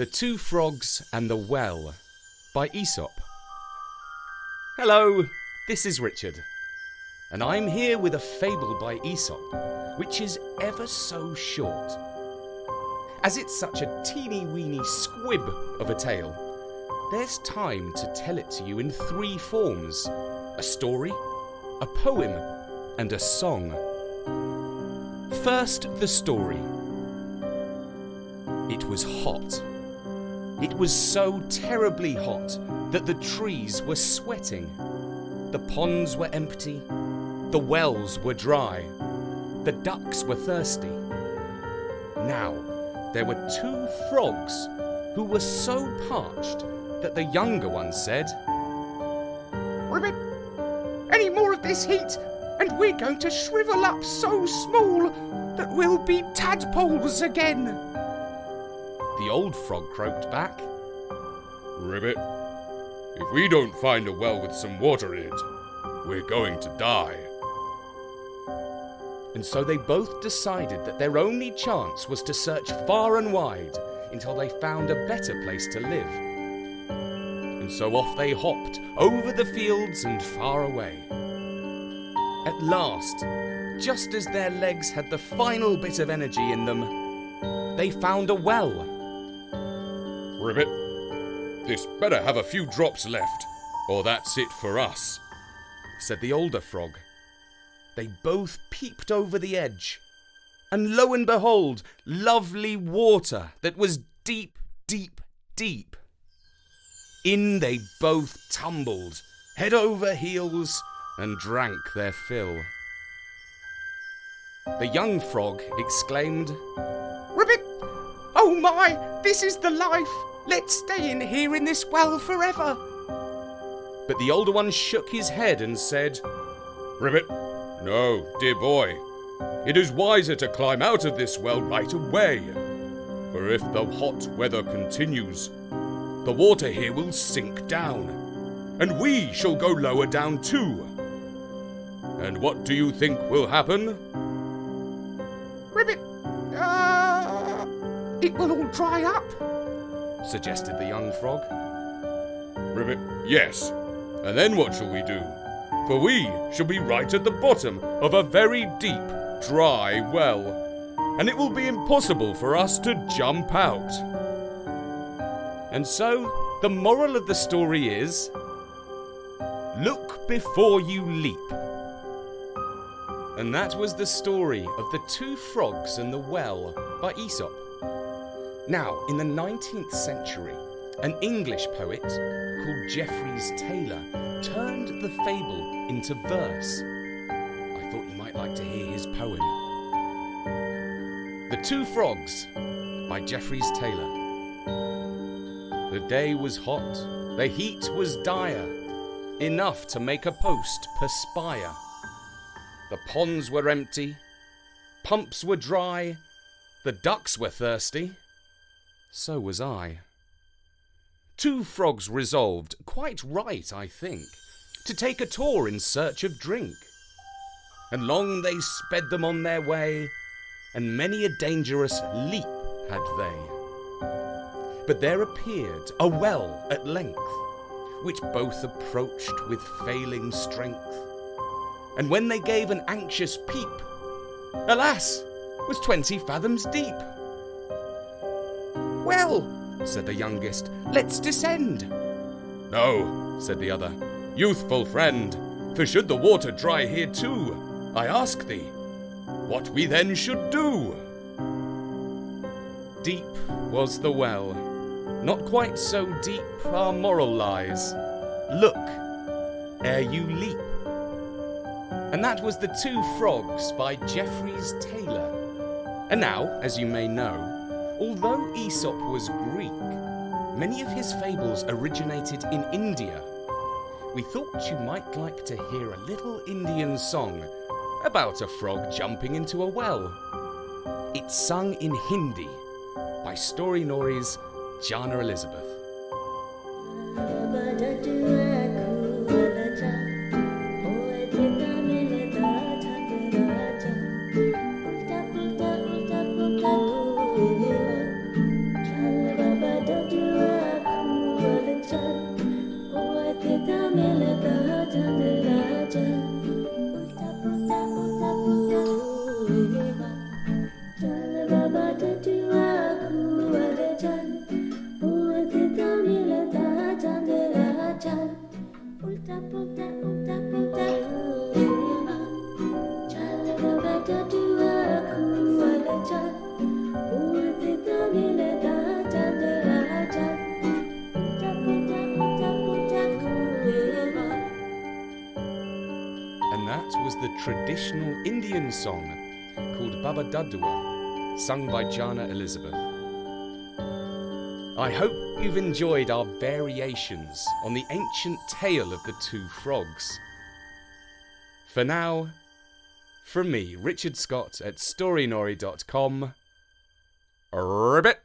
The Two Frogs and the Well by Aesop. Hello, this is Richard, and I'm here with a fable by Aesop, which is ever so short. As it's such a teeny-weeny squib of a tale, there's time to tell it to you in three forms: a story, a poem, and a song. First, the story. It was hot. It was so terribly hot that the trees were sweating. The ponds were empty. The wells were dry. The ducks were thirsty. Now, there were two frogs who were so parched that the younger one said, "Ribbit, any more of this heat and we're going to shrivel up so small that we'll be tadpoles again." The old frog croaked back, "Ribbit, if we don't find a well with some water in it, we're going to die." And so they both decided that their only chance was to search far and wide until they found a better place to live. And so off they hopped over the fields and far away. At last, just as their legs had the final bit of energy in them, they found a well. "Ribbit, this better have a few drops left, or that's it for us," said the older frog. They both peeped over the edge, and lo and behold, lovely water that was deep, deep, deep. In they both tumbled, head over heels, and drank their fill. The young frog exclaimed, "Ribbit, oh my, this is the life! Let's stay in here in this well forever." But the older one shook his head and said, "Ribbit, no, dear boy. It is wiser to climb out of this well right away. For if the hot weather continues, the water here will sink down, and we shall go lower down too. And what do you think will happen?" "Ribbit, it will all dry up," suggested the young frog. "Ribbit, yes. And then what shall we do? For we shall be right at the bottom of a very deep, dry well, and it will be impossible for us to jump out." And so, the moral of the story is, look before you leap. And that was the story of The Two Frogs and the Well by Aesop. Now, in the 19th century, an English poet called Jeffries Taylor turned the fable into verse. I thought you might like to hear his poem. The Two Frogs by Jeffries Taylor. The day was hot, the heat was dire, enough to make a post perspire. The ponds were empty, pumps were dry, the ducks were thirsty, so was I. Two frogs resolved, quite right I think, to take a tour in search of drink. And long they sped them on their way, and many a dangerous leap had they. But there appeared a well at length, which both approached with failing strength. And when they gave an anxious peep, alas, was 20 fathoms deep. "Well," said the youngest, "let's descend." "No," said the other, "youthful friend, for should the water dry here too, I ask thee, what we then should do?" Deep was the well, not quite so deep our moral lies. Look, ere you leap. And that was The Two Frogs by Jeffries Taylor. And now, as you may know, although Aesop was Greek, many of his fables originated in India. We thought you might like to hear a little Indian song about a frog jumping into a well. It's sung in Hindi by Storynory's Jana Elizabeth. Ba traditional Indian song called Baba Dadua, sung by Jana Elizabeth. I hope you've enjoyed our variations on the ancient tale of the two frogs. For now, from me, Richard Scott at storynori.com, ribbit!